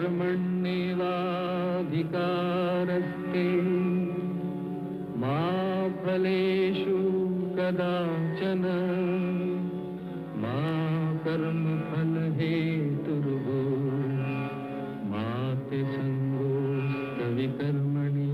कर्मण्येवाधिकारस्ते मा फलेषु कदाचन मा कर्मफलहेतुर्भो मा ते सङ्गोऽस्तविकर्मणि।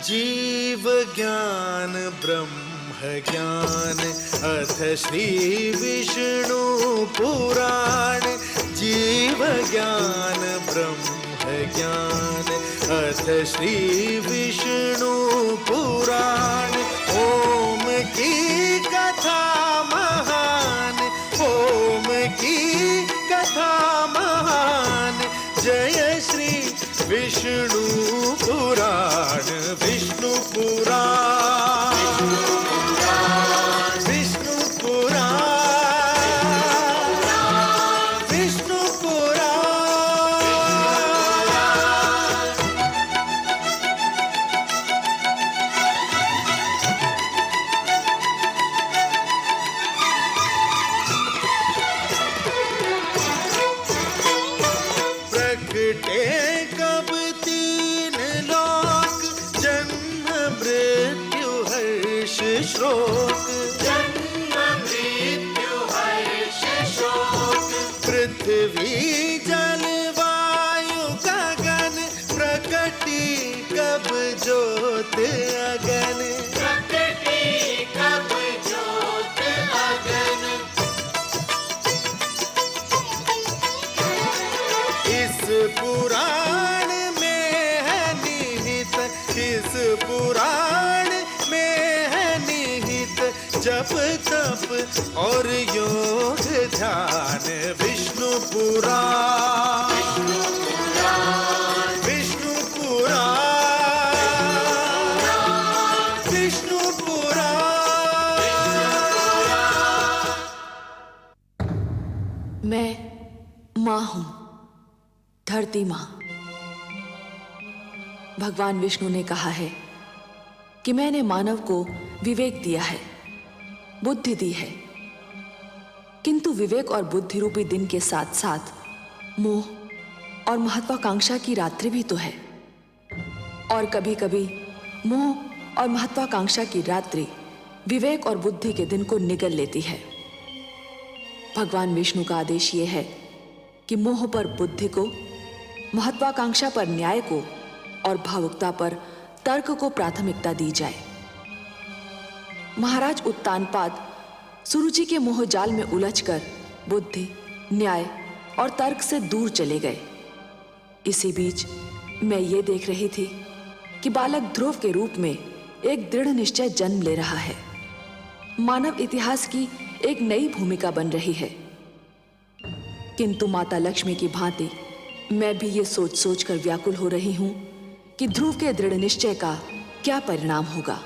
जीव ज्ञान ब्रह्म ज्ञान अथ श्री विष्णु पुराण। जीव ज्ञान ब्रह्म ज्ञान अथ श्री विष्णु पुराण। ओम की कथा महान, ओम की कथा महान। जय श्री विष्णु पुराण, विष्णु पुराण, विष्णु पुराण, विष्णु पुराण। प्रकटे कब तीन लोक, जन्म मृत्यु हर्ष शोक। जन्म मृत्यु हर्ष शोक। पृथ्वी जल वायु गगन, प्रकटी कब ज्योत अगन। प्रकटी कब ज्योत अगन। इस पुराण में है निहित, इस पुराण में है निहित जप तप और योग ध्यान। विष्णु पुराण, विष्णु पुराण, विष्णु पुराण। मैं माँ हूँ, धरती माँ। भगवान विष्णु ने कहा है कि मैंने मानव को विवेक दिया है, बुद्धि दी है, किंतु विवेक और बुद्धि रूपी दिन के साथ साथ मोह और महत्वाकांक्षा की रात्रि भी तो है। और कभी कभी मोह और महत्वाकांक्षा की रात्रि विवेक और बुद्धि के दिन को निगल लेती है। भगवान विष्णु का आदेश यह है कि मोह पर बुद्धि को, महत्वाकांक्षा पर न्याय को और भावुकता पर तर्क को प्राथमिकता दी जाए। महाराज उत्तानपाद सुरुचि के मोहजाल में उलझकर बुद्धि, न्याय और तर्क से दूर चले गए। इसी बीच मैं ये देख रही थी कि बालक ध्रुव के रूप में एक दृढ़ निश्चय जन्म ले रहा है। मानव इतिहास की एक नई भूमिका बन रही है। किंतु माता लक्ष्मी की भांति मैं भी ये सोच सोच कर व्याकुल हो रही हूं कि ध्रुव के दृढ़ निश्चय का क्या परिणाम होगा।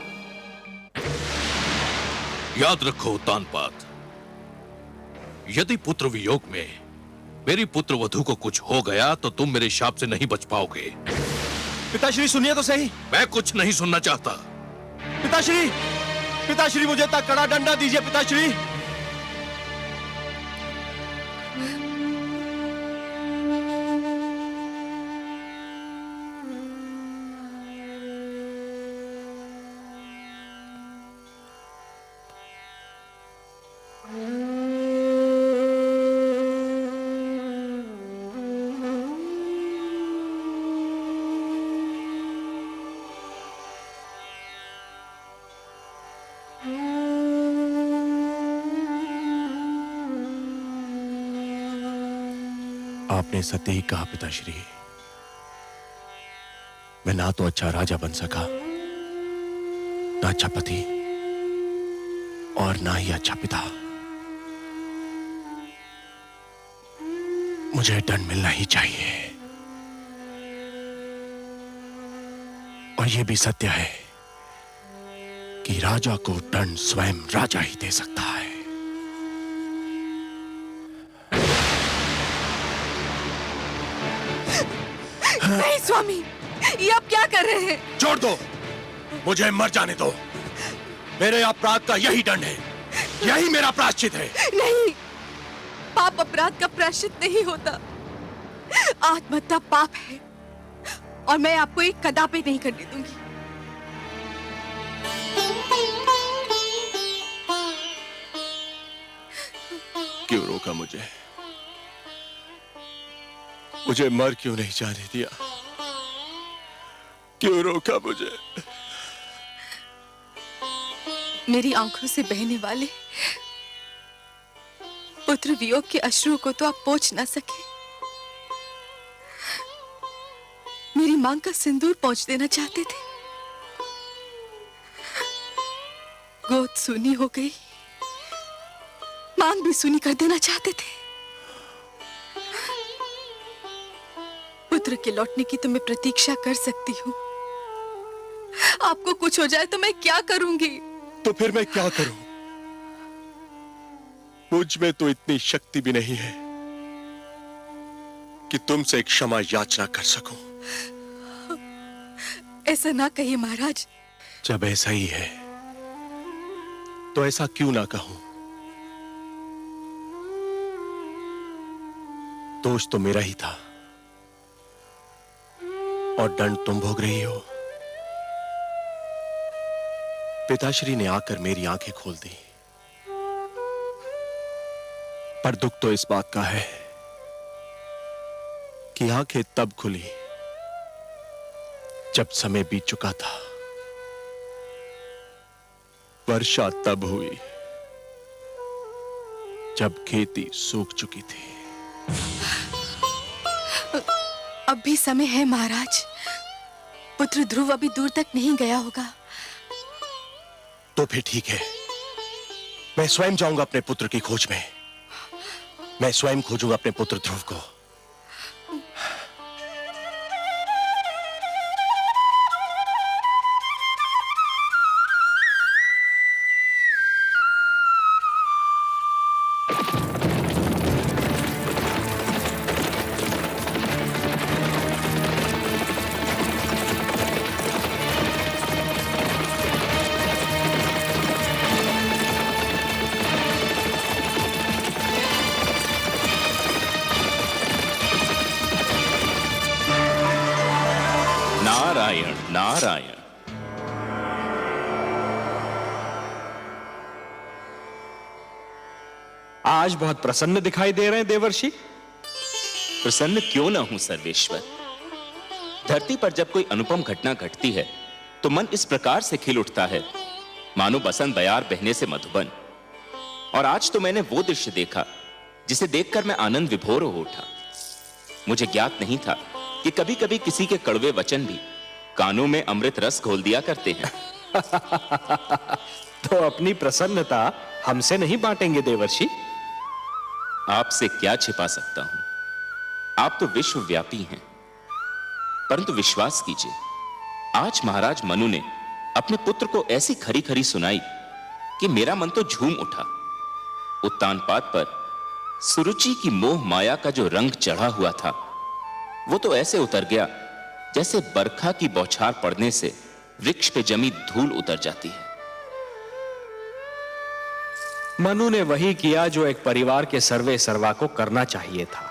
याद रखो उत्तानपाद, यदि पुत्र वियोग में मेरी पुत्र वधू को कुछ हो गया तो तुम मेरे शाप से नहीं बच पाओगे। पिताश्री सुनिए तो सही। मैं कुछ नहीं सुनना चाहता। पिताश्री, पिताश्री मुझे तक कड़ा डंडा दीजिए पिताश्री। आपने सत्य ही कहा पिताश्री। मैं ना तो अच्छा राजा बन सका, ना अच्छा पति और ना ही अच्छा पिता। मुझे दंड मिलना ही चाहिए। और यह भी सत्य है कि राजा को दंड स्वयं राजा ही दे सकता है। नहीं स्वामी, ये आप क्या कर रहे हैं? छोड़ दो, मुझे मर जाने दो। मेरे अपराध का यही दंड है, यही मेरा प्रायश्चित है। नहीं, पाप अपराध का प्रायश्चित नहीं होता। आत्महत्या पाप है और मैं आपको एक कदापि नहीं करने दूंगी। क्यों रोका मुझे? मुझे मर क्यों नहीं जाने दिया? क्यों रोका मुझे? मेरी आंखों से बहने वाले पुत्र वियोग के अश्रुओं को तो आप पोंछ ना सके। मेरी मांग का सिंदूर पोंछ देना चाहते थे। गोद सूनी हो गई, मांग भी सूनी कर देना चाहते थे। पुत्र के लौटने की तो मैं प्रतीक्षा कर सकती हूँ, आपको कुछ हो जाए तो मैं क्या करूंगी? तो फिर मैं क्या करूं? मुझ में तो इतनी शक्ति भी नहीं है कि तुमसे एक क्षमा याचना कर सकूं। ऐसा ना कहिए महाराज। जब ऐसा ही है तो ऐसा क्यों ना कहूं? दोष तो मेरा ही था और दंड तुम भोग रही हो। पिताश्री ने आकर मेरी आंखें खोल दी, पर दुख तो इस बात का है कि आंखें तब खुली जब समय बीत चुका था। वर्षा तब हुई जब खेती सूख चुकी थी। अब भी समय है महाराज, पुत्र ध्रुव अभी दूर तक नहीं गया होगा। तो फिर ठीक है, मैं स्वयं जाऊंगा अपने पुत्र की खोज में। मैं स्वयं खोजूंगा अपने पुत्र ध्रुव को। नारायण नारायण। आज बहुत प्रसन्न दिखाई दे रहे हैं देवर्षि। प्रसन्न क्यों ना हूं सर्वेश्वर। धरती पर जब कोई अनुपम घटना घटती है तो मन इस प्रकार से खिल उठता है मानो बसंत बयार बहने से मधुबन। और आज तो मैंने वो दृश्य देखा जिसे देखकर मैं आनंद विभोर हो उठा। मुझे ज्ञात नहीं था कि कभी कभी किसी के कड़वे वचन भी कानों में अमृत रस घोल दिया करते हैं। तो अपनी प्रसन्नता हमसे नहीं बांटेंगे देवर्षि? आपसे क्या छिपा सकता हूं, आप तो विश्वव्यापी हैं। परंतु विश्वास कीजिए, आज महाराज मनु ने अपने पुत्र को ऐसी खरी खरी सुनाई कि मेरा मन तो झूम उठा। उत्तानपाद पर सुरुचि की मोह माया का जो रंग चढ़ा हुआ था वो तो ऐसे उतर गया जैसे बरखा की बौछार पड़ने से वृक्ष पे जमी धूल उतर जाती है। मनु ने वही किया जो एक परिवार के सर्वे सर्वा को करना चाहिए था।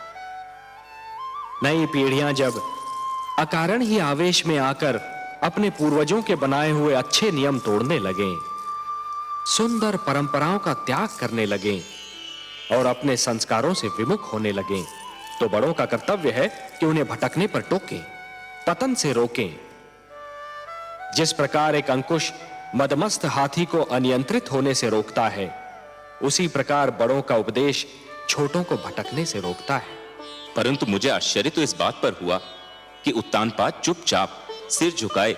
नई पीढ़ियां जब अकारण ही आवेश में आकर अपने पूर्वजों के बनाए हुए अच्छे नियम तोड़ने लगे, सुंदर परंपराओं का त्याग करने लगे और अपने संस्कारों से विमुख होने लगे, तो बड़ों का कर्तव्य है कि उन्हें भटकने पर टोकें, पतन से रोकें। जिस प्रकार एक अंकुश मदमस्त हाथी को अनियंत्रित होने से रोकता है, उसी प्रकार बड़ों का उपदेश छोटों को भटकने से रोकता है। परंतु मुझे आश्चर्य तो इस बात पर हुआ कि उत्तानपाद चुपचाप सिर झुकाए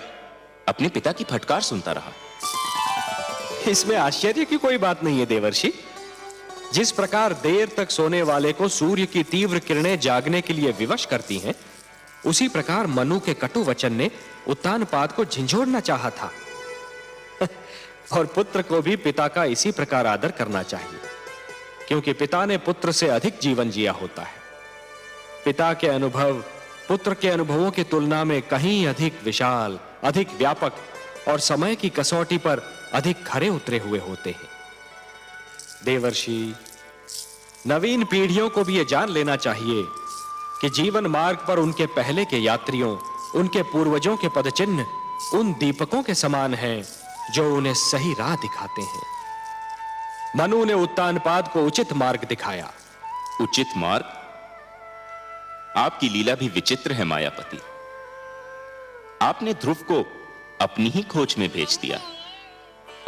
अपने पिता की फटकार सुनता रहा। इसमें आश्चर्य की कोई बात नहीं है देवर्षि। जिस प्रकार देर तक सोने वाले को सूर्य की तीव्र किरणें जागने के लिए विवश करती हैं, उसी प्रकार मनु के कटु वचन ने उत्तानपाद को झिंझोड़ना चाहा था। और पुत्र को भी पिता का इसी प्रकार आदर करना चाहिए, क्योंकि पिता ने पुत्र से अधिक जीवन जिया होता है। पिता के अनुभव पुत्र के अनुभवों की तुलना में कहीं अधिक विशाल, अधिक व्यापक और समय की कसौटी पर अधिक खरे उतरे हुए होते हैं। देवर्षि, नवीन पीढ़ियों को भी यह जान लेना चाहिए कि जीवन मार्ग पर उनके पहले के यात्रियों, उनके पूर्वजों के पदचिन्ह उन दीपकों के समान हैं जो उन्हें सही राह दिखाते हैं। मनु ने उत्तानपाद को उचित मार्ग दिखाया। उचित मार्ग? आपकी लीला भी विचित्र है मायापति। आपने ध्रुव को अपनी ही खोज में भेज दिया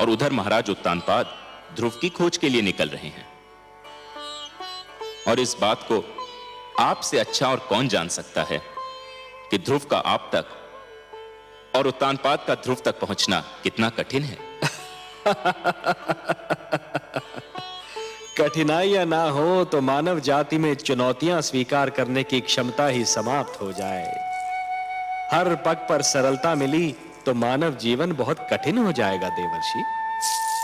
और उधर महाराज उत्तानपाद ध्रुव की खोज के लिए निकल रहे हैं। और इस बात को आपसे अच्छा और कौन जान सकता है कि ध्रुव का आप तक और उत्तानपाद का ध्रुव तक पहुंचना कितना कठिन है। कठिनाइयां ना हो तो मानव जाति में चुनौतियां स्वीकार करने की क्षमता ही समाप्त हो जाए। हर पग पर सरलता मिली तो मानव जीवन बहुत कठिन हो जाएगा। देवर्षि,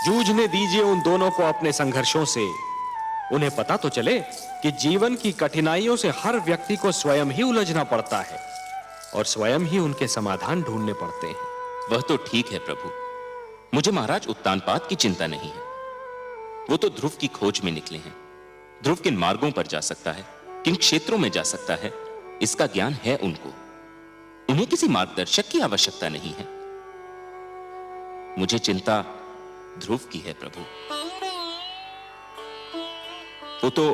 जूझने दीजिए उन दोनों को अपने संघर्षों से। उन्हें पता तो चले कि जीवन की कठिनाइयों से हर व्यक्ति को स्वयं ही उलझना पड़ता है और स्वयं ही उनके समाधान ढूंढने पड़ते हैं। वह तो ठीक है प्रभु, मुझे महाराज उत्तानपाद की चिंता नहीं है। वो तो ध्रुव की खोज में निकले हैं। ध्रुव किन मार्गों पर जा सकता है, किन क्षेत्रों में जा सकता है, इसका ज्ञान है उनको। उन्हें किसी मार्गदर्शक की आवश्यकता नहीं है। मुझे चिंता ध्रुव की है प्रभु। वो तो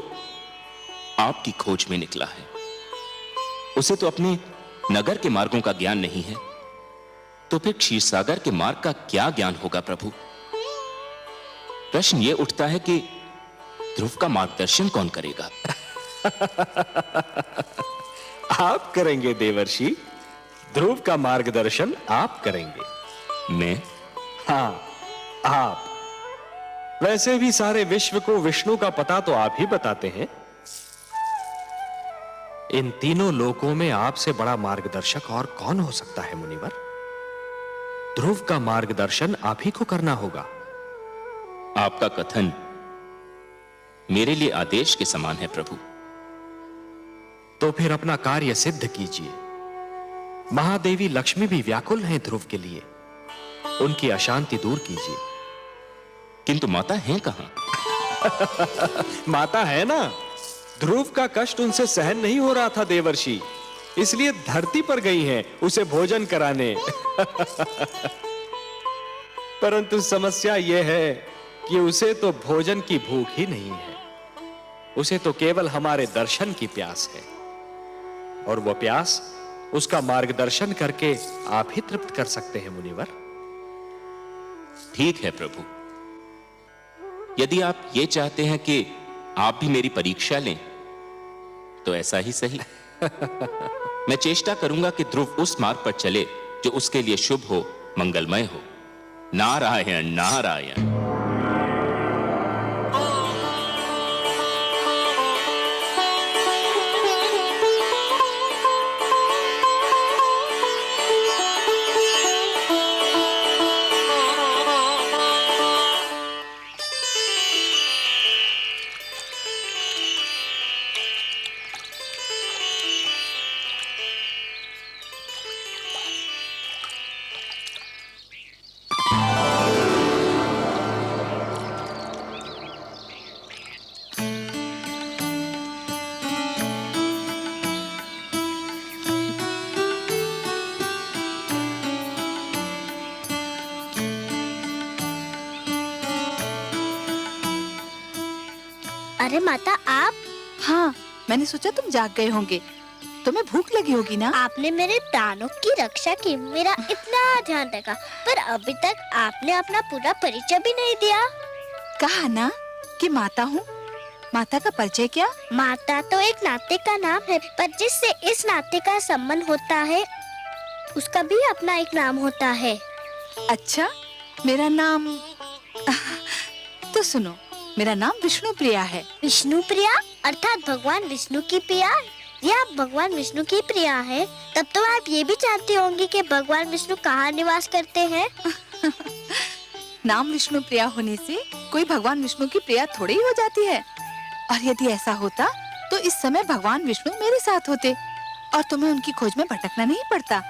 आपकी खोज में निकला है। उसे तो अपने नगर के मार्गों का ज्ञान नहीं है, तो फिर क्षीरसागर के मार्ग का क्या ज्ञान होगा प्रभु? प्रश्न यह उठता है कि ध्रुव का मार्गदर्शन कौन करेगा? आप करेंगे देवर्षि, ध्रुव का मार्गदर्शन आप करेंगे। मैं? हाँ, आप। वैसे भी सारे विश्व को विष्णु का पता तो आप ही बताते हैं। इन तीनों लोकों में आपसे बड़ा मार्गदर्शक और कौन हो सकता है मुनिवर? ध्रुव का मार्गदर्शन आप ही को करना होगा। आपका कथन मेरे लिए आदेश के समान है प्रभु। तो फिर अपना कार्य सिद्ध कीजिए। महादेवी लक्ष्मी भी व्याकुल हैं ध्रुव के लिए। उनकी अशांति दूर कीजिए। किंतु माता है कहां? माता है ना। ध्रुव का कष्ट उनसे सहन नहीं हो रहा था देवर्षि, इसलिए धरती पर गई हैं उसे भोजन कराने। परंतु समस्या यह है कि उसे तो भोजन की भूख ही नहीं है। उसे तो केवल हमारे दर्शन की प्यास है, और वह प्यास उसका मार्गदर्शन करके आप ही तृप्त कर सकते हैं मुनिवर। ठीक है प्रभु, यदि आप ये चाहते हैं कि आप भी मेरी परीक्षा लें तो ऐसा ही सही। मैं चेष्टा करूंगा कि ध्रुव उस मार्ग पर चले जो उसके लिए शुभ हो, मंगलमय हो। नारायण नारायण। अरे माता आप? हाँ, मैंने सोचा तुम जाग गए होंगे, तुम्हें भूख लगी होगी ना। आपने मेरे प्राणों की रक्षा की, मेरा इतना ध्यान रखा, पर अभी तक आपने अपना पूरा परिचय भी नहीं दिया। कहा ना कि माता हूँ। माता का परिचय क्या? माता तो एक नाते का नाम है, पर जिससे इस नाते का संबंध होता है उसका भी अपना एक नाम होता है। अच्छा, मेरा नाम तो सुनो, मेरा नाम विष्णु प्रिया है। विष्णु प्रिया अर्थात भगवान विष्णु की प्रिया। ये आप भगवान विष्णु की प्रिया है, तब तो आप ये भी जानती होंगी कि भगवान विष्णु कहाँ निवास करते हैं। नाम विष्णु प्रिया होने से कोई भगवान विष्णु की प्रिया थोड़ी ही हो जाती है। और यदि ऐसा होता तो इस समय भगवान विष्णु मेरे साथ होते और तुम्हें उनकी खोज में भटकना नहीं पड़ता।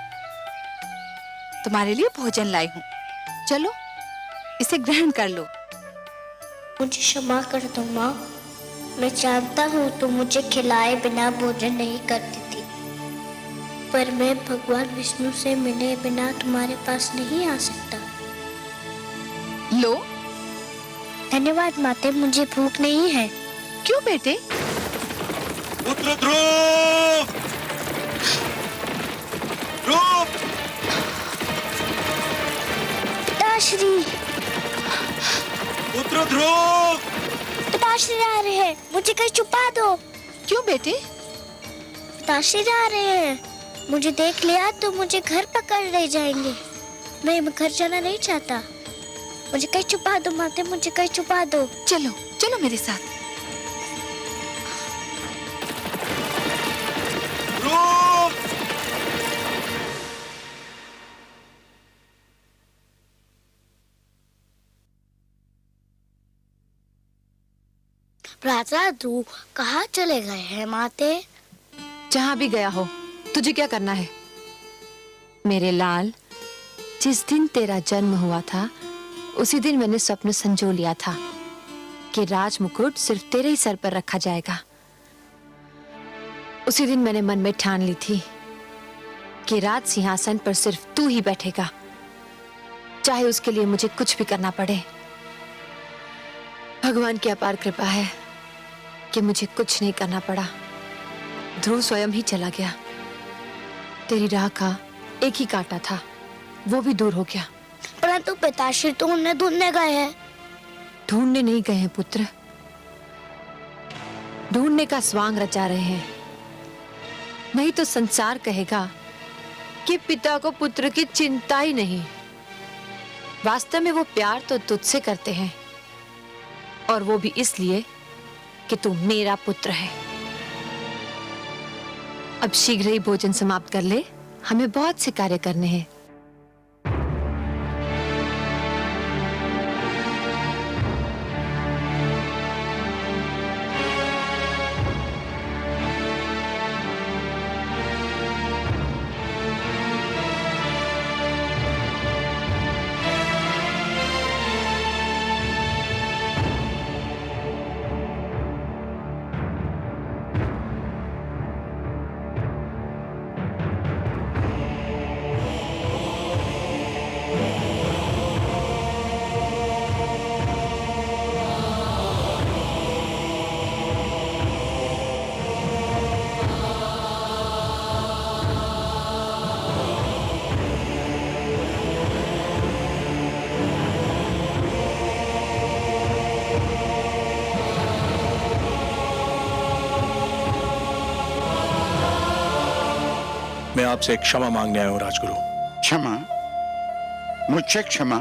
तुम्हारे लिए भोजन लाई हूँ, चलो इसे ग्रहण कर लो। मुझे क्षमा कर दो माँ, मैं जानता हूँ तुम मुझे खिलाए बिना भोजन नहीं करती थी, पर मैं भगवान विष्णु से मिले बिना तुम्हारे पास नहीं आ सकता। लो। धन्यवाद माते, मुझे भूख नहीं है। क्यों बेटे? पुत्र ध्रुव! ध्रुव! पिताश्री, पुत्र ध्रुव! पिताश्री आ रहे हैं, मुझे कहीं छुपा दो। क्यों बेटे? पिताश्री आ रहे हैं, मुझे देख लिया तो मुझे घर पकड़ ले जाएंगे। मैं घर जाना नहीं चाहता, मुझे कहीं छुपा दो माते, मुझे कहीं छुपा दो। चलो चलो मेरे साथ। ध्रुव! राजा ध्रुव कहाँ चले गए हैं माते? जहां भी गया हो, तुझे क्या करना है? मेरे लाल, जिस दिन तेरा जन्म हुआ था उसी दिन मैंने स्वप्न संजो लिया था कि राज मुकुट सिर्फ तेरे ही सर पर रखा जाएगा। उसी दिन मैंने मन में ठान ली थी कि राज सिंहासन पर सिर्फ तू ही बैठेगा, चाहे उसके लिए मुझे कुछ भी करना पड़े। भगवान की अपार कृपा है कि मुझे कुछ नहीं करना पड़ा। ध्रुव स्वयं ही चला गया। तेरी राह का एक ही कांटा था, वो भी दूर हो गया। परंतु पिताश्री तो उन्हें ढूंढने गए हैं। ढूंढने नहीं गए हैं पुत्र, ढूंढने का स्वांग रचा रहे हैं। नहीं तो संसार कहेगा कि पिता को पुत्र की चिंता ही नहीं। वास्तव में वो प्यार तो तुझसे करते हैं, और वो भी इसलिए कि तू मेरा पुत्र है। अब शीघ्र ही भोजन समाप्त कर ले, हमें बहुत से कार्य करने हैं। मैं आपसे क्षमा मांगने आया हूं राजगुरु। क्षमा? मुझसे क्षमा?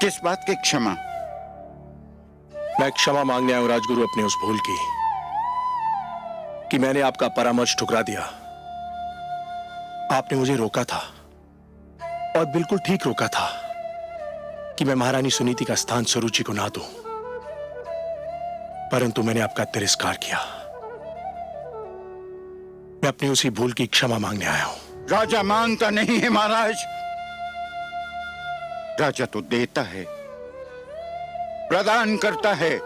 किस बात की क्षमा? मैं क्षमा मांगने आया हूं राजगुरु अपने उस भूल की कि मैंने आपका परामर्श ठुकरा दिया। आपने मुझे रोका था और बिल्कुल ठीक रोका था कि मैं महारानी सुनीति का स्थान सुरुचि को ना दूं, परंतु मैंने आपका तिरस्कार किया। मैं अपनी उसी भूल की क्षमा मांगने आया हूं। राजा मांगता नहीं है महाराज, राजा तो देता है, प्रदान करता है।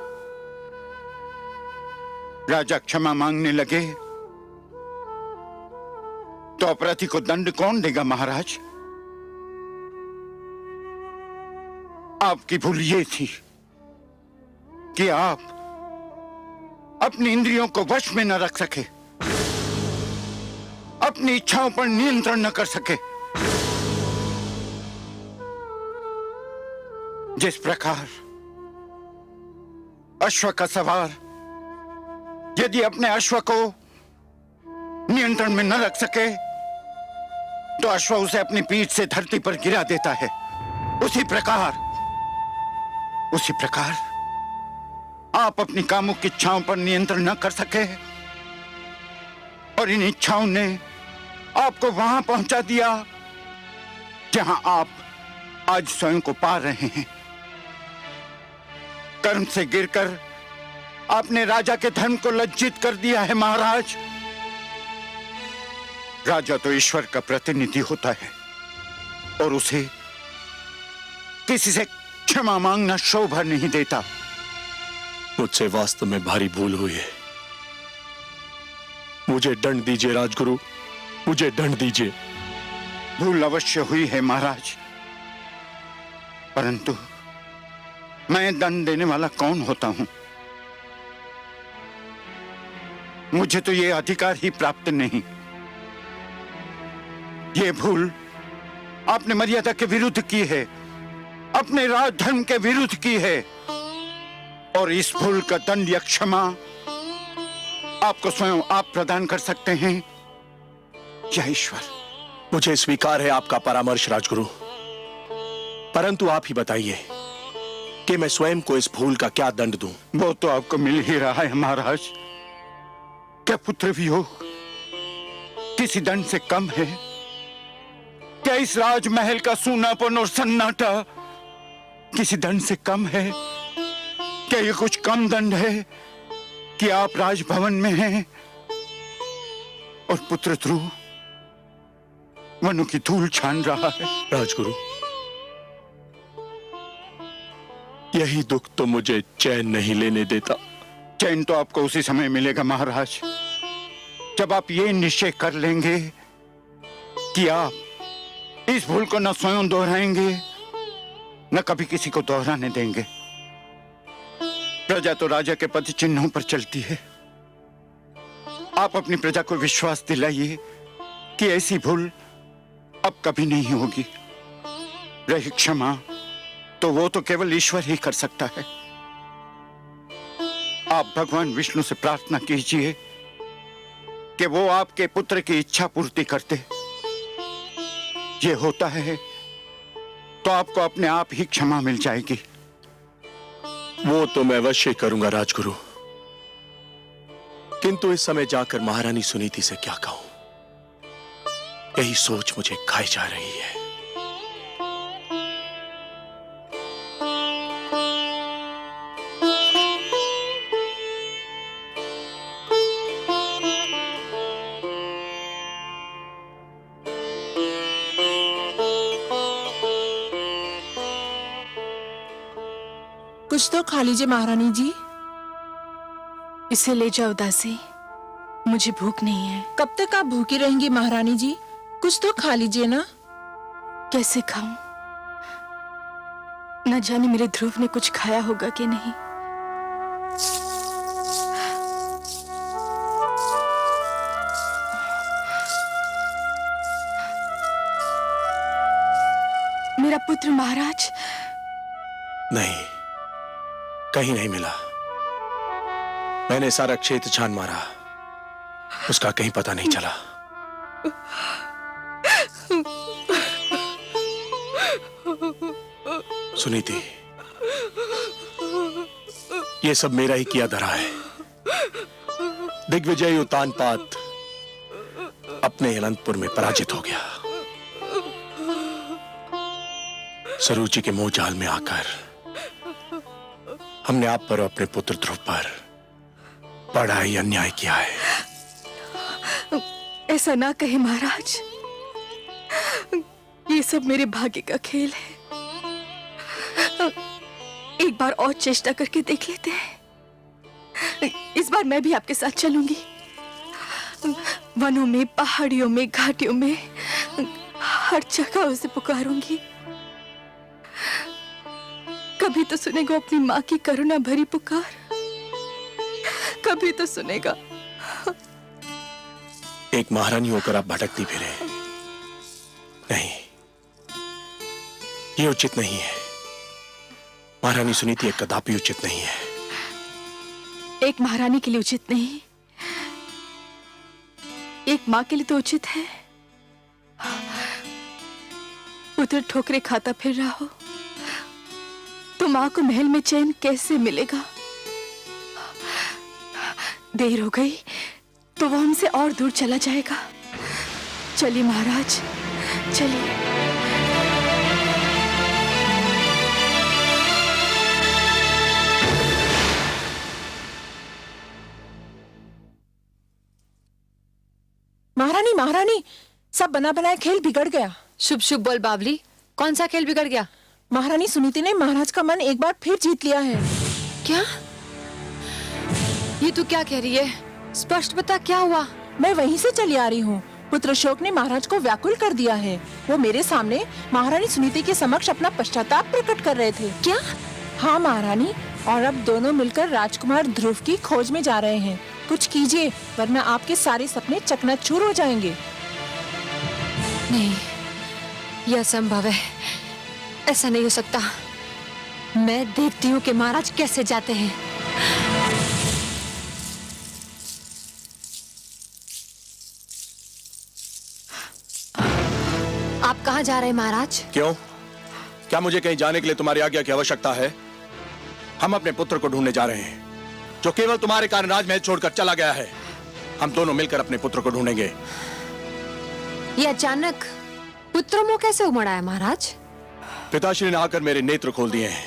राजा क्षमा मांगने लगे तो अपराधी को दंड कौन देगा महाराज? आपकी भूल ये थी कि आप अपनी इंद्रियों को वश में न रख सके, अपनी इच्छाओं पर नियंत्रण न कर सके। जिस प्रकार अश्व का सवार यदि अपने अश्व को नियंत्रण में न रख सके तो अश्व उसे अपनी पीठ से धरती पर गिरा देता है, उसी प्रकार आप अपनी कामुक इच्छाओं पर नियंत्रण न कर सके और इन इच्छाओं ने आपको वहां पहुंचा दिया जहां आप आज स्वयं को पा रहे हैं। कर्म से गिरकर आपने राजा के धर्म को लज्जित कर दिया है महाराज। राजा तो ईश्वर का प्रतिनिधि होता है और उसे किसी से क्षमा मांगना शोभा नहीं देता। मुझसे वास्तव में भारी भूल हुई है। मुझे दंड दीजिए राजगुरु, मुझे दंड दीजिए। भूल अवश्य हुई है महाराज, परंतु मैं दंड देने वाला कौन होता हूं? मुझे तो यह अधिकार ही प्राप्त नहीं। यह भूल आपने मर्यादा के विरुद्ध की है, अपने राज धर्म के विरुद्ध की है, और इस भूल का दंड या क्षमा आपको स्वयं आप प्रदान कर सकते हैं या ईश्वर। मुझे स्वीकार है आपका परामर्श राजगुरु, परंतु आप ही बताइए कि मैं स्वयं को इस भूल का क्या दंड दूं? वो तो आपको मिल ही रहा है महाराज। क्या पुत्र वियोग किसी दंड से कम है? क्या इस राजमहल का सूनापन और सन्नाटा किसी दंड से कम है? क्या ये कुछ कम दंड है कि आप राजभवन में हैं और पुत्र ध्रुव वनों की धूल छान रहा है? राजगुरु, यही दुख तो मुझे चैन नहीं लेने देता। चैन तो आपको उसी समय मिलेगा महाराज, जब आप ये निश्चय कर लेंगे कि आप इस भूल को न स्वयं दोहराएंगे न कभी किसी को दोहराने देंगे। प्रजा तो राजा के पद चिन्हों पर चलती है। आप अपनी प्रजा को विश्वास दिलाइए कि ऐसी भूल अब कभी नहीं होगी। रही क्षमा तो वो तो केवल ईश्वर ही कर सकता है। आप भगवान विष्णु से प्रार्थना कीजिए कि वो आपके पुत्र की इच्छा पूर्ति करते। ये होता है तो आपको अपने आप ही क्षमा मिल जाएगी। वो तो मैं अवश्य करूंगा राजगुरु, किंतु इस समय जाकर महारानी सुनीति से क्या कहूं, यही सोच मुझे खाई जा रही है। कुछ तो खा लीजिए महारानी जी। इसे ले जाओ दासी, मुझे भूख नहीं है। कब तक आप भूखी रहेंगी महारानी जी? कुछ तो खा लीजिए ना। कैसे खाऊं? न जाने मेरे ध्रुव ने कुछ खाया होगा कि नहीं। मेरा पुत्र महाराज। नहीं, कहीं नहीं मिला। मैंने सारा क्षेत्र छान मारा, उसका कहीं पता नहीं चला। सुनीति, ये सब मेरा ही किया धरा है। दिग्विजय उतानपाद अपने अनंतपुर में पराजित हो गया। सरूची के मोह जाल में आकर हमने आप पर और अपने पुत्र ध्रुव पर बड़ा ही अन्याय किया है। ऐसा ना कहे महाराज, ये सब मेरे भाग्य का खेल है। एक बार और चेष्टा करके देख लेते हैं। इस बार मैं भी आपके साथ चलूंगी। वनों में, पहाड़ियों में, घाटियों में, हर जगह उसे पुकारूंगी। कभी तो सुनेगा अपनी माँ की करुणा भरी पुकार, कभी तो सुनेगा। एक महारानी होकर आप भटकती फिरे, नहीं, ये उचित नहीं है। महारानी सुनीति एक कदापि उचित नहीं है। एक महारानी के लिए उचित नहीं, एक माँ के लिए तो उचित है। पुत्र ठोकरे खाता फिर रहा हो तो माँ को महल में चैन कैसे मिलेगा? देर हो गई, तो वो हमसे और दूर चला जाएगा। चलिए महाराज, चलिए। महारानी, महारानी, सब बना बनाया खेल बिगड़ गया। शुभ शुभ बोल बावली, कौन सा खेल बिगड़ गया? महारानी सुनीति ने महाराज का मन एक बार फिर जीत लिया है। क्या? ये तू क्या कह रही है? स्पष्ट बता, क्या हुआ? मैं वहीं से चली आ रही हूँ। पुत्र शोक ने महाराज को व्याकुल कर दिया है। वो मेरे सामने महारानी सुनीति के समक्ष अपना पश्चाताप प्रकट कर रहे थे। क्या? हाँ महारानी, और अब दोनों मिलकर राजकुमार ध्रुव की खोज में जा रहे हैं। कुछ कीजिए, वरना आपके सारे सपने चकनाचूर हो जाएंगे। नहीं, यह असंभव है। ऐसा नहीं हो सकता। मैं देखती हूँ कि महाराज कैसे जाते हैं। आप कहाँ जा रहे हैं महाराज? क्यों? क्या मुझे कहीं जाने के लिए तुम्हारी आज्ञा की आवश्यकता है? हम अपने पुत्र को ढूंढने जा रहे हैं, जो केवल तुम्हारे कारण राजमहल छोड़कर चला गया है। हम दोनों मिलकर अपने पुत्र को ढूंढेंगे। ये अचानक पुत्र मोह कैसे उमड़ा है महाराज? पिताश्री ने आकर मेरे नेत्र खोल दिए हैं।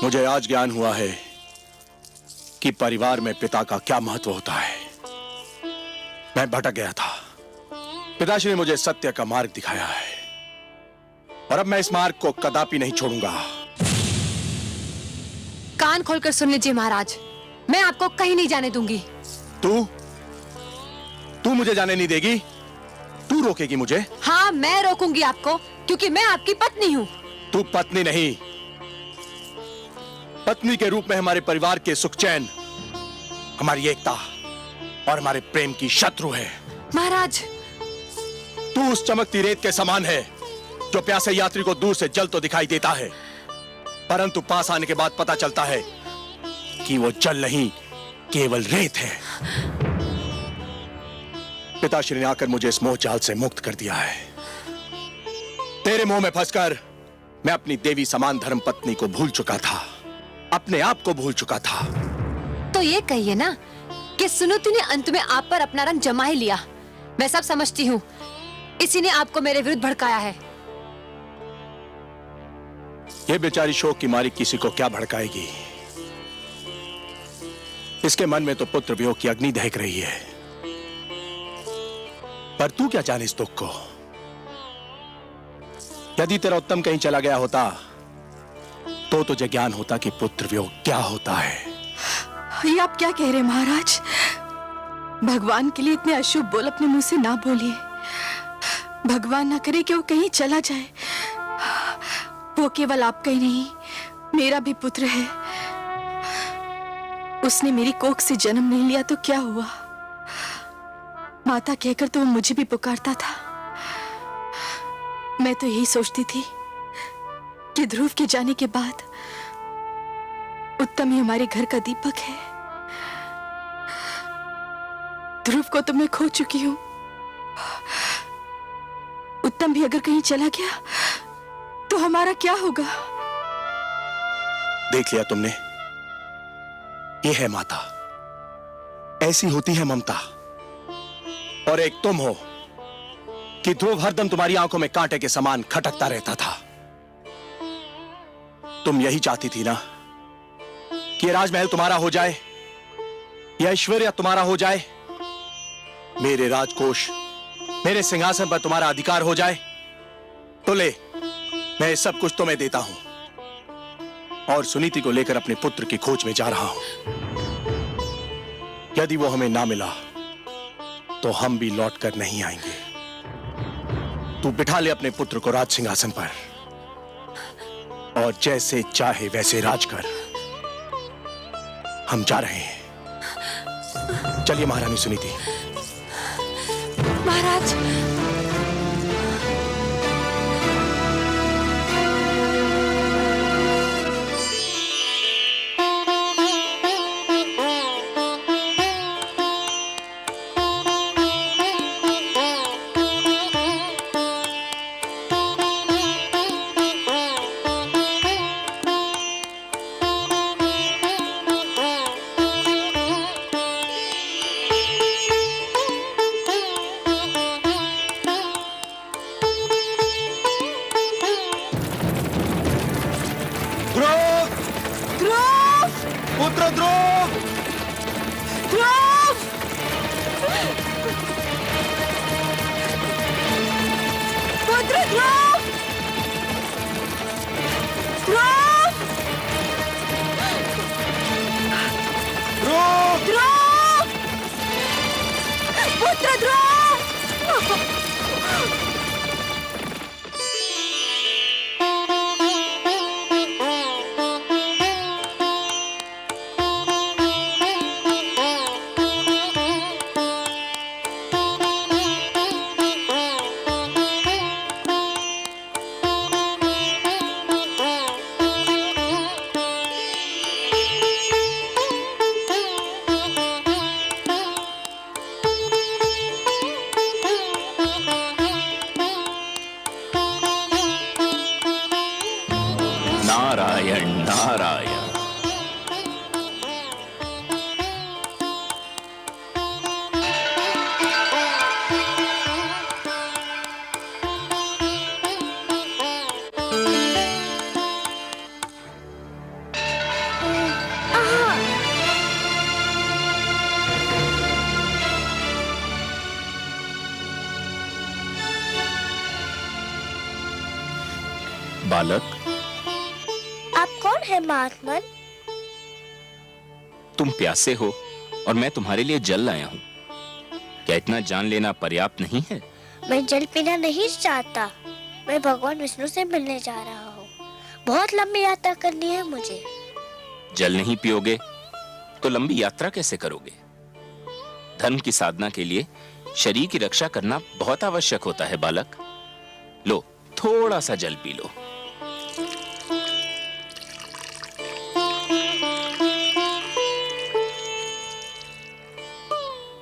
मुझे आज ज्ञान हुआ है कि परिवार में पिता का क्या महत्व होता है। मैं भटक गया था। पिताश्री ने मुझे सत्य का मार्ग दिखाया है, और अब मैं इस मार्ग को कदापि नहीं छोड़ूंगा। कान खोलकर सुन लीजिए महाराज, मैं आपको कहीं नहीं जाने दूंगी। तू मुझे जाने नहीं देगी? तू रोकेगी मुझे? हाँ, मैं रोकूंगी आपको, क्योंकि मैं आपकी पत्नी हूँ। तू पत्नी नहीं, पत्नी के रूप में हमारे परिवार के सुख चैन, हमारी एकता और हमारे प्रेम की शत्रु है। महाराज, तू उस चमकती रेत के समान है जो प्यासे यात्री को दूर से जल तो दिखाई देता है, परंतु पास आने के बाद पता चलता है कि वो जल नहीं, केवल रेत है। पिताश्री ने आकर मुझे इस मोह जाल से मुक्त कर दिया है। तेरे मोह में फंसकर मैं अपनी देवी समान धर्म पत्नी को भूल चुका था, अपने आप को भूल चुका था। तो ये कहिए ना कि सुनीति ने अंत में आप पर अपना रंग जमा ही लिया। मैं सब समझती हूँ, इसी ने आपको मेरे विरुद्ध भड़काया है। ये बेचारी शोक की मारी किसी को क्या भड़काएगी? इसके मन में तो पुत्र वियोग की अग्नि दहक रही है। पर तू क्या जाने इस दुख को? यदि तेरा उत्तम कहीं चला गया होता तो तुझे ज्ञान होता कि पुत्र वियोग क्या होता है। ये आप क्या कह रहे हैं महाराज? भगवान के लिए इतने अशुभ बोल अपने मुंह से ना बोलिए। भगवान ना करे कि वो कहीं चला जाए। वो केवल आपका ही नहीं, मेरा भी पुत्र है। उसने मेरी कोख से जन्म नहीं लिया तो क्या हुआ? माता कहकर तो वो मुझे भी पुकारता था। मैं तो यही सोचती थी कि ध्रुव के जाने के बाद उत्तम ही हमारे घर का दीपक है। ध्रुव को तो मैं खो चुकी हूं। उत्तम भी अगर कहीं चला गया तो हमारा क्या होगा? देख लिया तुमने, ये है माता, ऐसी होती है ममता। और एक तुम हो कि ध्रुव हरदम तुम्हारी आंखों में कांटे के समान खटकता रहता था। तुम यही चाहती थी ना कि राजमहल तुम्हारा हो जाए, यह ऐश्वर्य तुम्हारा हो जाए, मेरे राजकोष, मेरे सिंहासन पर तुम्हारा अधिकार हो जाए। तो ले, मैं सब कुछ तुम्हें देता हूं और सुनीति को लेकर अपने पुत्र की खोज में जा रहा हूं। यदि वो हमें ना मिला तो हम भी लौट कर नहीं आएंगे। तू बिठा ले अपने पुत्र को राज सिंहासन पर और जैसे चाहे वैसे राज कर। हम जा रहे हैं। चलिए महारानी सुनीति। महाराज, नारायण नारायण। बालक, आप कौन है महात्मन? तुम प्यासे हो और मैं तुम्हारे लिए जल लाया हूं। क्या इतना जान लेना पर्याप्त नहीं है? मैं जल पीना नहीं चाहता। मैं भगवान विष्णु से मिलने जा रहा हूँ। बहुत लंबी यात्रा करनी है मुझे। जल नहीं पियोगे तो लंबी यात्रा कैसे करोगे? धर्म की साधना के लिए शरीर की रक्षा करना बहुत आवश्यक होता है बालक। लो, थोड़ा सा जल पी लो।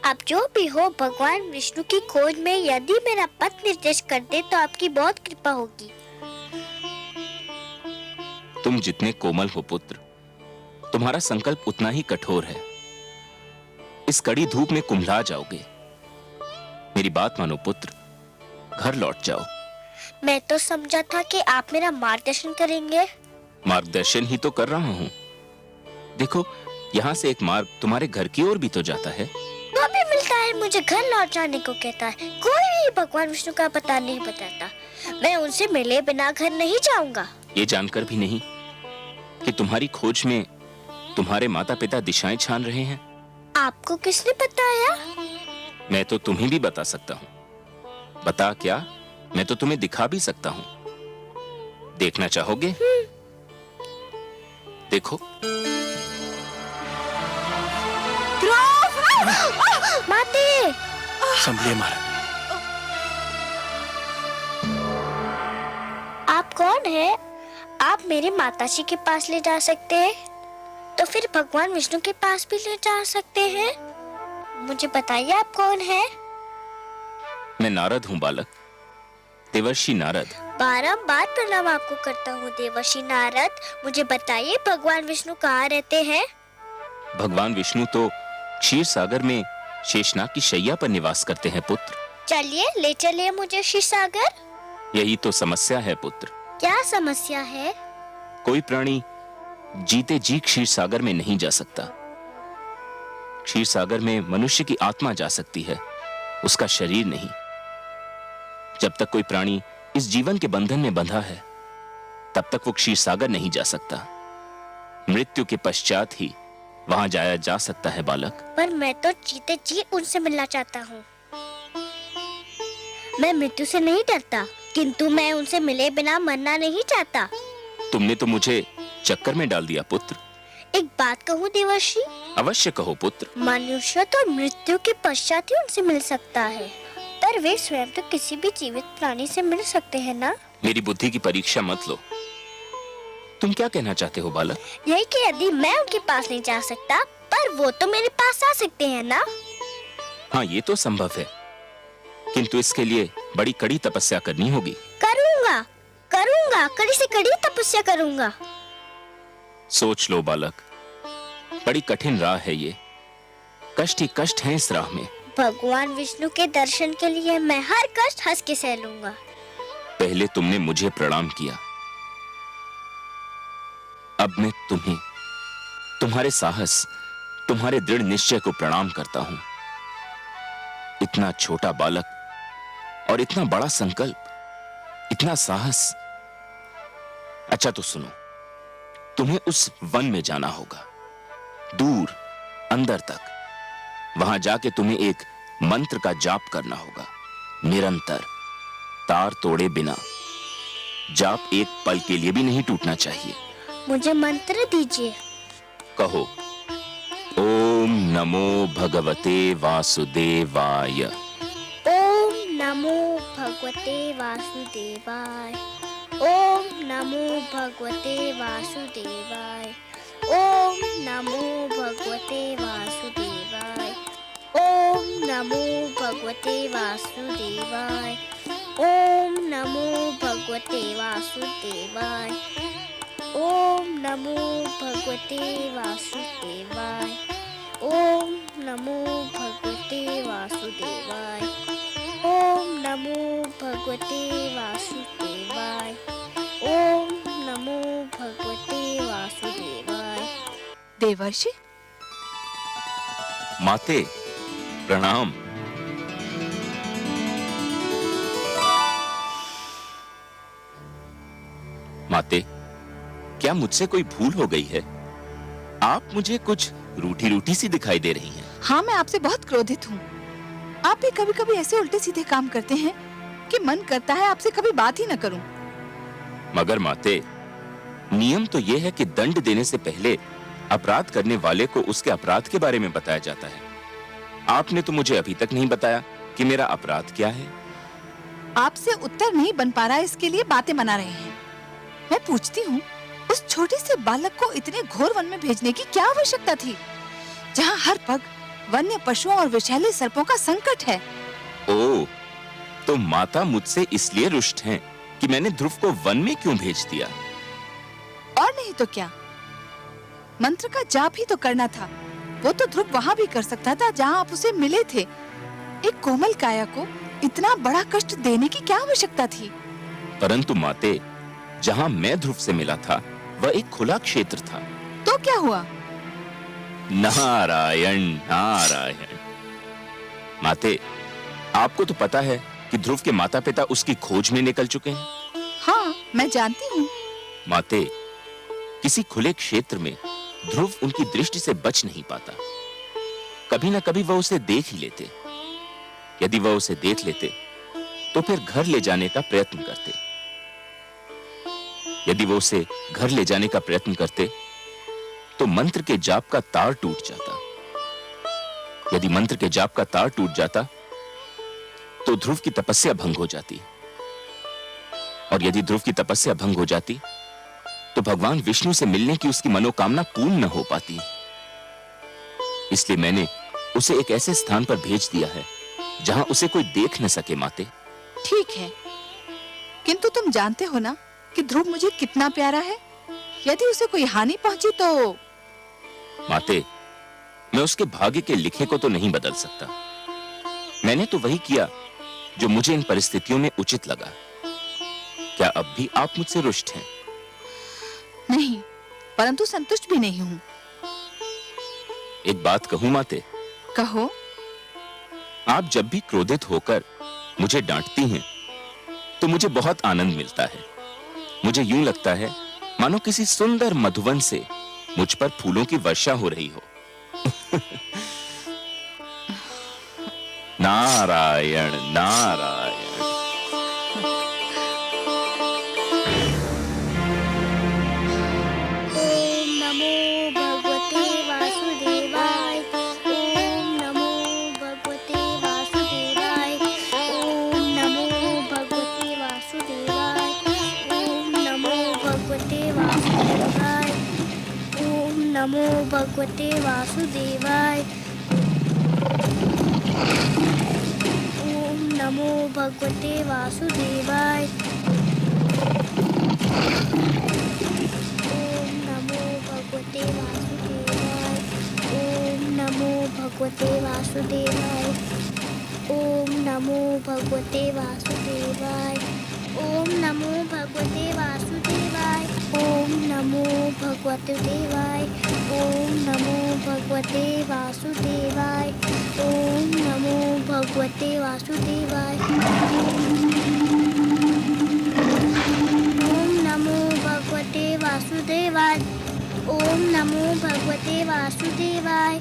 आप जो भी हो, भगवान विष्णु की खोज में यदि मेरा पथ निर्देश कर दे तो आपकी बहुत कृपा होगी। तुम जितने कोमल हो पुत्र, तुम्हारा संकल्प उतना ही कठोर है। इस कड़ी धूप में कुम्हला जाओगे। मेरी बात मानो पुत्र, घर लौट जाओ। मैं तो समझा था कि आप मेरा मार्गदर्शन करेंगे। मार्गदर्शन ही तो कर रहा हूं। देखो, यहाँ से एक मार्ग तुम्हारे घर की ओर भी तो जाता है। वो भी मिलता है, मुझे घर लौट जाने को कहता है। कोई भी भगवान विष्णु का पता नहीं बताता। मैं उनसे मिले बिना घर नहीं जाऊंगा। ये जानकर भी नहीं कि तुम्हारी खोज में तुम्हारे माता पिता दिशाएं छान रहे हैं। आपको किसने बताया? मैं तो तुम्हें भी बता सकता हूँ। बता क्या, मैं तो तुम्हें दिखा भी सकता हूँ। देखना चाहोगे? देखो। माते! संभलिए महाराज। आप कौन है? आप मेरे माताजी के पास ले जा सकते हैं, तो फिर भगवान विष्णु के पास भी ले जा सकते हैं। मुझे बताइए आप कौन है? मैं नारद हूँ बालक, देवर्षि नारद। बारंबार प्रणाम आपको करता हूँ देवर्षि नारद। मुझे बताइए भगवान विष्णु कहाँ रहते हैं? भगवान विष्णु तो क्षीर सागर में शेषनाग की शैया पर निवास करते हैं पुत्र। चलिए, ले चलिए मुझे क्षीर सागर। यही तो समस्या है पुत्र। क्या समस्या है? कोई प्राणी जीते जी क्षीर सागर में नहीं जा सकता। क्षीर सागर में मनुष्य की आत्मा जा सकती है, उसका शरीर नहीं। जब तक कोई प्राणी इस जीवन के बंधन में बंधा है, तब तक वो क्षीर सागर नहीं जा सकता। मृत्यु के पश्चात ही वहां जाया जा सकता है बालक। पर मैं तो जीते जी उनसे मिलना चाहता हूँ। मैं मृत्यु से नहीं डरता, किंतु मैं उनसे मिले बिना मरना नहीं चाहता। तुमने तो मुझे चक्कर में डाल दिया पुत्र। एक बात कहूँ देवर्षि? अवश्य कहो पुत्र। मनुष्य तो मृत्यु के पश्चात ही उनसे मिल सकता है, पर वे स्वयं तो किसी भी जीवित प्राणी से मिल सकते हैं ना? मेरी बुद्धि की परीक्षा मत लो। तुम क्या कहना चाहते हो बालक? यही कि यदि मैं उनके पास नहीं जा सकता, पर वो तो मेरे पास आ सकते हैं ना? हाँ, ये तो संभव है, किंतु इसके लिए बड़ी कड़ी तपस्या करनी होगी। करूंगा, करूंगा, कड़ी से कड़ी तपस्या करूंगा। सोच लो बालक, बड़ी कठिन राह है ये। कष्ट ही कष्ट है इस राह में। भगवान विष्णु के दर्शन के लिए मैं हर कष्ट हंस के सह लूंगा। पहले तुमने मुझे प्रणाम किया, अब मैं तुम्हें, तुम्हारे साहस, तुम्हारे दृढ़ निश्चय को प्रणाम करता हूं। इतना छोटा बालक और इतना बड़ा संकल्प, इतना साहस। अच्छा तो सुनो, तुम्हें उस वन में जाना होगा, दूर अंदर तक। वहां जाके तुम्हें एक मंत्र का जाप करना होगा, निरंतर, तार तोड़े बिना। जाप एक पल के लिए भी नहीं टूटना चाहिए। मुझे मंत्र दीजिए। कहो, ओम नमो भगवते वासुदेवाय। ओम नमो भगवते वासुदेवाय। ओम नमो भगवते वासुदेवाय। ओम नमो भगवते वासुदेवाय। ओम नमो भगवते वासुदेवाय। ओम नमो भगवते वासुदेवाय। ओम नमो भगवते वासुदेवाय। ओम नमो भगवते वासुदेवाय। ओम नमो भगवते वासुदेवाय। ओम नमो भगवते वासुदेवाय। देवर्षि, माते प्रणाम। माते, क्या मुझसे कोई भूल हो गई है? आप मुझे कुछ रूठी रूठी सी दिखाई दे रही हैं। हाँ, मैं आपसे बहुत क्रोधित हूँ। आप भी कभी कभी ऐसे उल्टे सीधे काम करते हैं कि मन करता है आपसे कभी बात ही न करूं। मगर माते, नियम तो यह है कि दंड देने से पहले अपराध करने वाले को उसके अपराध के बारे में बताया जाता है। आपने तो मुझे अभी तक नहीं बताया कि मेरा अपराध क्या है। आपसे उत्तर नहीं बन पा रहा, इसके लिए बातें बना रहे हैं। मैं पूछती हूँ, उस छोटे से बालक को इतने घोर वन में भेजने की क्या आवश्यकता थी, जहाँ हर पग वन्य पशुओं और विषैले सर्पों का संकट है? ओह, तो माता मुझसे इसलिए रुष्ट हैं कि मैंने ध्रुव को वन में क्यों भेज दिया? और नहीं तो क्या, मंत्र का जाप ही तो करना था। वो तो ध्रुव वहाँ भी कर सकता था जहाँ आप उसे मिले थे। एक कोमल काया को इतना बड़ा कष्ट देने की क्या आवश्यकता थी? परंतु माते, जहाँ मैं ध्रुव से मिला था वह एक खुला क्षेत्र था। तो क्या हुआ? नारायण नारायण। माते, आपको तो पता है कि ध्रुव के माता पिता उसकी खोज में निकल चुके हैं। हाँ, मैं जानती हूँ। माते, किसी खुले क्षेत्र में ध्रुव उनकी दृष्टि से बच नहीं पाता। कभी न कभी वह उसे देख ही लेते। यदि वह उसे देख लेते तो फिर घर ले जाने का प्रयत्न करते। यदि वो उसे घर ले जाने का प्रयत्न करते तो मंत्र के जाप का तार टूट जाता। यदि मंत्र के जाप का तार टूट जाता तो ध्रुव की तपस्या भंग हो जाती। और यदि ध्रुव की तपस्या भंग हो जाती तो भगवान विष्णु से मिलने की उसकी मनोकामना पूर्ण न हो पाती। इसलिए मैंने उसे एक ऐसे स्थान पर भेज दिया है जहां उसे कोई देख न सके। माते, ठीक है, किंतु तुम जानते हो ना कि ध्रुव मुझे कितना प्यारा है। यदि उसे कोई हानि पहुंची तो? माते, मैं उसके भाग्य के लिखे को तो नहीं बदल सकता। मैंने तो वही किया जो मुझे इन परिस्थितियों में उचित लगा। क्या अब भी आप मुझसे रुष्ट हैं? नहीं, परंतु संतुष्ट भी नहीं हूँ। एक बात कहूं माते? कहो। आप जब भी क्रोधित होकर मुझे डांटती हैं तो मुझे बहुत आनंद मिलता है। मुझे यूं लगता है मानो किसी सुंदर मधुवन से मुझ पर फूलों की वर्षा हो रही हो। नारायण नारायण। ओम नमो भगवते वासुदेवाय। ओम नमो भगवते वासुदेवाय। ओम नमो भगवते वासुदेवाय। ओम नमो भगवते वासुदेवाय। ओम नमो भगवते वासुदेवाय। ओम नमो भगवते वासुदेवाय। ओम नमो भगवते वासुदेवाय। ओम नमो भगवते वासुदेवाय। ओम नमो भगवते वासुदेवाय। ओम नमो भगवते वासुदेवाय। ओम नमो भगवते देवाय। ओम नमो भगवते वासुदेवाय। ओम नमो भगवते वासुदेवाय। ओम नमो भगवते वासुदेवाय। ओम नमो भगवते वासुदेवाय।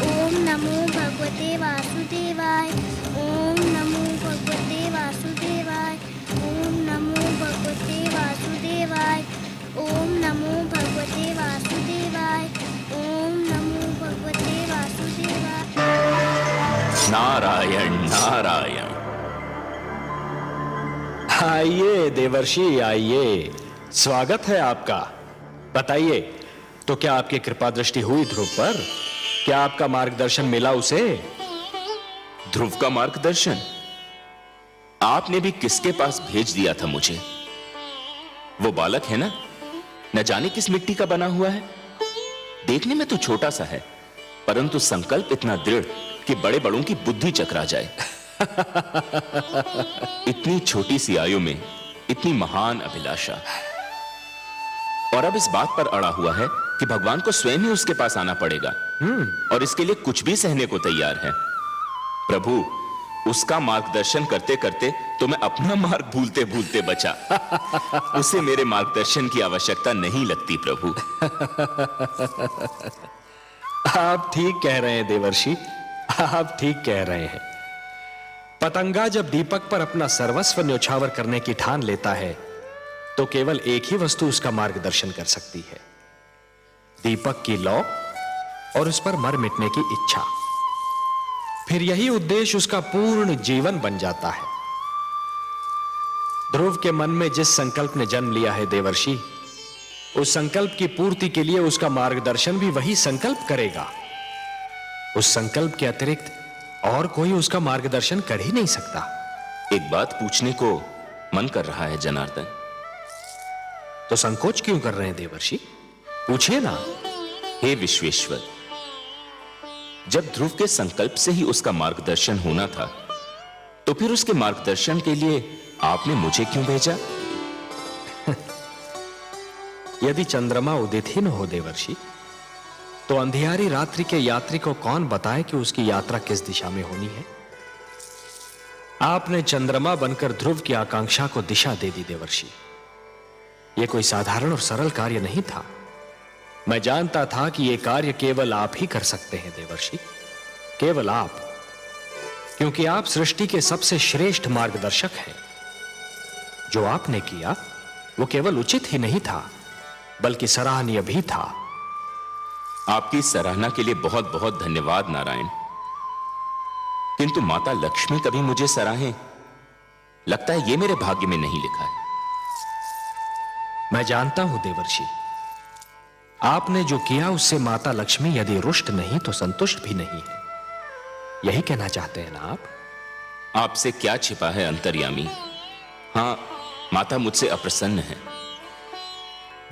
ओम नमो भगवते वासुदेवाय। ओम नमो भगवते वासुदेवाय। ओम नमो भगवते वासुदेवाय। ओम नमो भगवते वासुदेवाय। ओम नमो भगवते वासुदेवाय। नारायण नारायण। आइए देवर्षि, आइए, स्वागत है आपका। बताइए, तो क्या आपकी कृपा दृष्टि हुई ध्रुव पर? क्या आपका मार्गदर्शन मिला उसे? ध्रुव का मार्गदर्शन? आपने भी किसके पास भेज दिया था मुझे? वो बालक है ना, न जाने किस मिट्टी का बना हुआ है। देखने में तो छोटा सा है, परंतु संकल्प इतना दृढ़ कि बड़े बड़ों की बुद्धि चकरा जाए। इतनी छोटी सी आयु में इतनी महान अभिलाषा, और अब इस बात पर अड़ा हुआ है कि भगवान को स्वयं ही उसके पास आना पड़ेगा, और इसके लिए कुछ भी सहने को तैयार है। प्रभु, उसका मार्गदर्शन करते करते तो मैं अपना मार्ग भूलते भूलते बचा। उसे मेरे मार्गदर्शन की आवश्यकता नहीं लगती प्रभु। आप ठीक कह रहे हैं देवर्षि, आप ठीक कह रहे हैं। पतंगा जब दीपक पर अपना सर्वस्व न्योछावर करने की ठान लेता है तो केवल एक ही वस्तु उसका मार्गदर्शन कर सकती है, दीपक की लौ और उस पर मर मिटने की इच्छा। फिर यही उद्देश्य उसका पूर्ण जीवन बन जाता है। ध्रुव के मन में जिस संकल्प ने जन्म लिया है देवर्षि, उस संकल्प की पूर्ति के लिए उसका मार्गदर्शन भी वही संकल्प करेगा। उस संकल्प के अतिरिक्त और कोई उसका मार्गदर्शन कर ही नहीं सकता। एक बात पूछने को मन कर रहा है जनार्दन। तो संकोच क्यों कर रहे हैं देवर्षि? पूछिए ना। हे विश्वेश्वर, जब ध्रुव के संकल्प से ही उसका मार्गदर्शन होना था, तो फिर उसके मार्गदर्शन के लिए आपने मुझे क्यों भेजा? यदि चंद्रमा उदित ही न हो देवर्षि, तो अंधियारी रात्रि के यात्री को कौन बताए कि उसकी यात्रा किस दिशा में होनी है? आपने चंद्रमा बनकर ध्रुव की आकांक्षा को दिशा दे दी देवर्षि। यह कोई साधारण और सरल कार्य नहीं था। मैं जानता था कि यह कार्य केवल आप ही कर सकते हैं देवर्षि, केवल आप, क्योंकि आप सृष्टि के सबसे श्रेष्ठ मार्गदर्शक हैं। जो आपने किया वो केवल उचित ही नहीं था, बल्कि सराहनीय भी था। आपकी सराहना के लिए बहुत बहुत धन्यवाद नारायण। किंतु माता लक्ष्मी कभी मुझे सराहें, लगता है ये मेरे भाग्य में नहीं लिखा है। मैं जानता हूं देवर्षि, आपने जो किया उससे माता लक्ष्मी यदि रुष्ट नहीं तो संतुष्ट भी नहीं है। यही कहना चाहते हैं ना आप? आपसे क्या छिपा है अंतर्यामी। हां, माता मुझसे अप्रसन्न है।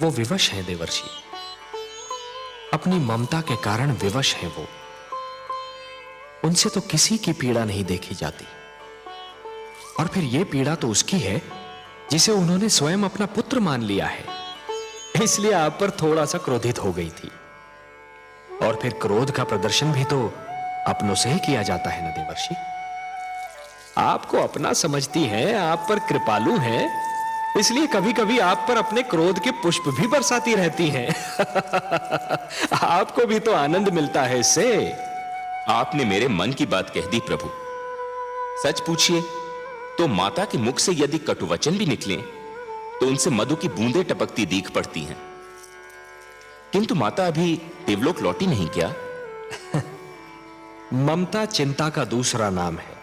वो विवश है देवर्षि, अपनी ममता के कारण विवश है वो। उनसे तो किसी की पीड़ा नहीं देखी जाती, और फिर यह पीड़ा तो उसकी है जिसे उन्होंने स्वयं अपना पुत्र मान लिया है। इसलिए आप पर थोड़ा सा क्रोधित हो गई थी, और फिर क्रोध का प्रदर्शन भी तो अपनों से ही किया जाता है ना देवर्षि। आपको अपना समझती हैं, आप पर कृपालु हैं, इसलिए कभी कभी आप पर अपने क्रोध के पुष्प भी बरसाती रहती हैं। आपको भी तो आनंद मिलता है इससे। आपने मेरे मन की बात कह दी प्रभु। सच पूछिए तो माता के मुख से यदि कटुवचन भी निकले तो उनसे मधु की बूंदें टपकती दीख पड़ती हैं। किंतु माता अभी देवलोक लौटी नहीं क्या? ममता चिंता का दूसरा नाम है।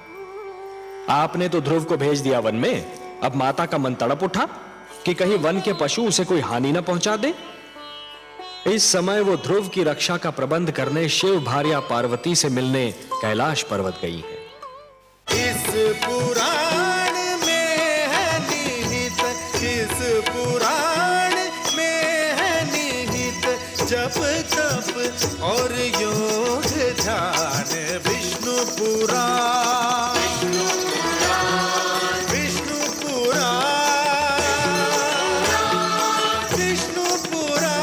आपने तो ध्रुव को भेज दिया वन में, अब माता का मन तड़प उठा कि कहीं वन के पशु उसे कोई हानि न पहुंचा दे। इस समय वो ध्रुव की रक्षा का प्रबंध करने शिव भार्या पार्वती से मिलने कैलाश पर्वत गई है। इस पुराण में है निहित, इस पुराण में है निहित जप तप और योग ध्यान। विष्णु पुराण, विष्णु पुराण, विष्णु पुराण।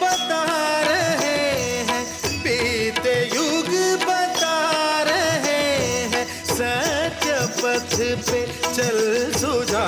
बता रहे हैं, बीते युग बता रहे हैं, सत्य पथ पे चल सुझा